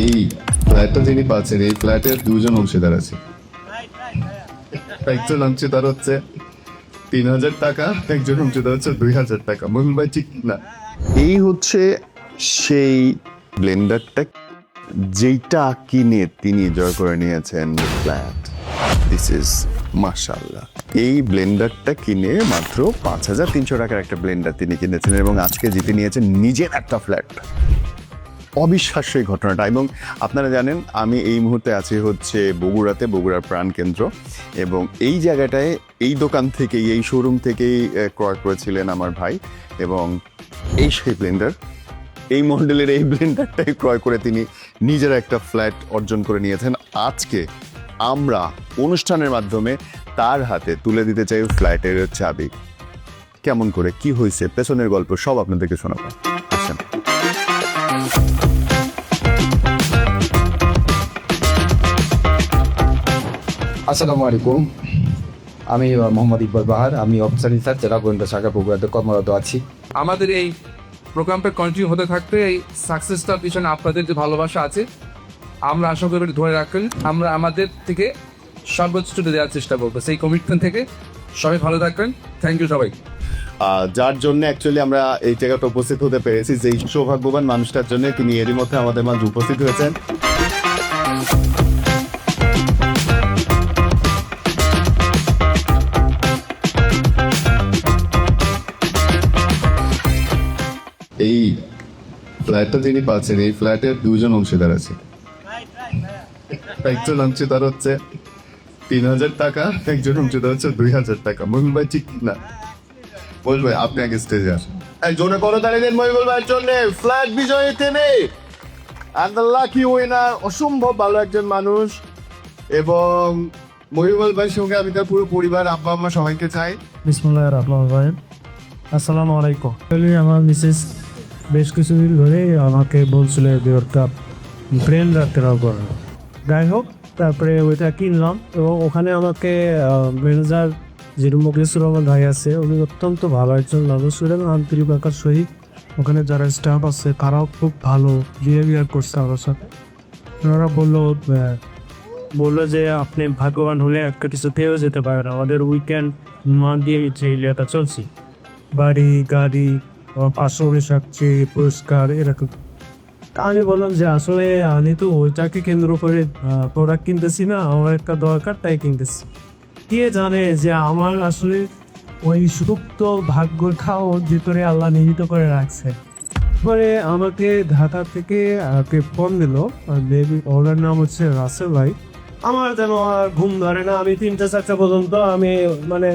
এই ফ্ল্যাটটা যিনি পাচ্ছেন এই ফ্ল্যাটের দুজন অংশীদার আছে। একজন অংশীদার হচ্ছে 3,000 টাকা, একজন অংশীদার হচ্ছে 2,000 টাকা। মহিল ভাই ঠিক না? এই হচ্ছে সেই ব্লেন্ডারটা যেটা কিনে তিনি জয় করে নিয়েছেন ফ্ল্যাট। দিস ইজ মাশাআল্লাহ। এই ব্লেন্ডারটা কিনে মাত্র 5,300 টাকার একটা ব্লেন্ডার তিনি কিনেছেন এবং আজকে জিতে নিয়েছেন নিজের একটা ফ্ল্যাট। অবিশ্বাস্য এই ঘটনাটা। এবং আপনারা জানেন আমি এই মুহূর্তে আছি হচ্ছে বগুড়াতে, বগুড়ার প্রাণকেন্দ্র, এবং এই জায়গাটায় এই দোকান থেকেই, এই শোরুম থেকেই ক্রয় করেছিলেন আমার ভাই। এবং এই সেই ব্লেন্ডার, এই মডেলের এই ব্লেন্ডারটাই ক্রয় করে তিনি নিজের একটা ফ্ল্যাট অর্জন করে নিয়েছেন। আজকে আমরা অনুষ্ঠানের মাধ্যমে তার হাতে তুলে দিতে চাই ফ্ল্যাটের চাবি। কেমন করে, কি হয়েছে, পেছনের গল্প সব আপনাদেরকে শোনাবো। আসেন। আসসালামু আলাইকুম, আমি মোহাম্মদ ইকবাল বাহার। আমি অফিসার ইনচার্জ জেলা গোয়েন্দা শাখা বগুড়াতে কর্মরত আছি। আমাদের এই প্রোগ্রামটা কন্টিনিউ হতে থাকতে এই সাকসেসটার পিছনে আপনাদের যে ভালোবাসা আছে আমরা আশা করি ধরে রাখবেন। আমরা আমাদের থেকে সর্বোচ্চ দেওয়ার চেষ্টা করবো, সেই কমিটমেন্ট থেকে। সবাই ভালো থাকবেন। থ্যাংক ইউ সবাই। যার জন্য অ্যাকচুয়ালি আমরা এই জায়গাটা উপস্থিত হতে পেরেছি, যেই সৌভাগ্যবান মানুষটার জন্য তিনি এরই মধ্যে আমাদের মাঝে উপস্থিত হয়েছেন। এই ফ্ল্যাটটা যিনি পাচ্ছেন এই ফ্ল্যাটের দুজন অংশীদার আছে। একজন অংশীদার হচ্ছে 3,000 টাকা, একজন অংশীদার হচ্ছে 2,000 টাকা। মহিল ভাই ঠিক না? মহিল ভাই আপনি আগে স্টেজে আসেন। জোরে করে দাঁড়িয়ে দেন মহিবুল ভাইয়ের জন্য। ফ্ল্যাট বিজয়ী তিনি, and the lucky winner, অসম্ভব ভালো একজন মানুষ। এবং মহিবুল ভাইয়ের সঙ্গে আমি তার পুরো পরিবার, আব্বা আম্মা সবাইকে চাই। বিসমুল্লাহির রহমানির রহিম। আসসালামু আলাইকুম। আমার মিসেস বেশ কিছুদিন ধরে আমাকে বলছিল একটা ব্রেন রাখতেরাও করে। যাই হোক, তারপরে ওইটা কিনলাম এবং ওখানে আমাকে ম্যানেজার যেরকম মুকেশুর রহমান ভাই আছে, উনি অত্যন্ত ভালো একজন মানুষ এবং আন্তরিকতার সহিত ওখানে যারা স্টাফ আছে তারাও খুব ভালো বিহেভিয়ার করছে আমার সাথে। ওনারা বললো যে আপনি ভাগ্যবান হলে একটা কিছু পেয়েও যেতে পারেন। আমাদের উইকেন্ড মান দিয়ে যে এলাকা চলছি, বাড়ি গাড়ি 500 থাকছে পুরস্কার এরকম। তা আমি বললাম যে আসলে আমি তো ওইটাকে কেন্দ্র করে প্রোডাক্ট কিনতেছি না, আমার একটা দরকার তাই কিনতেছি। কে জানে যে আমার আসলে ওই সুপ্ত ভাগ্যর খাও ভিতরে আল্লাহ নিহিত করে রাখছে। পরে আমাকে ঢাকা থেকে ফোন দিল, ওনার নাম হচ্ছে রাসেল ভাই। আমার যেন আর ঘুম ধরে না, আমি 3-4 পর্যন্ত আমি মানে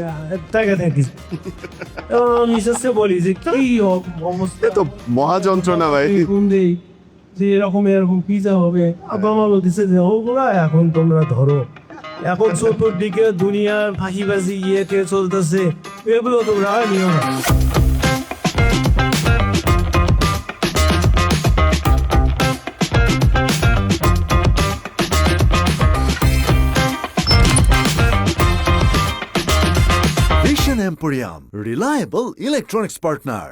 তাকে থাকি। মিসেসকে বলি যে কি অবস্থা, তো মহা যন্ত্রণা ভাই। ঘুম দেই যে এরকম পিজা হবে। আব্বা মা বলতেছে যে ওগুলা এখন তোমরা ধরো, এখন চতুর্দিকে দুনিয়ার ফাঁসিবাজি ইয়েতে চলতেছে, এগুলো তোমরা নিও না। Vision Emporium, reliable electronics partner.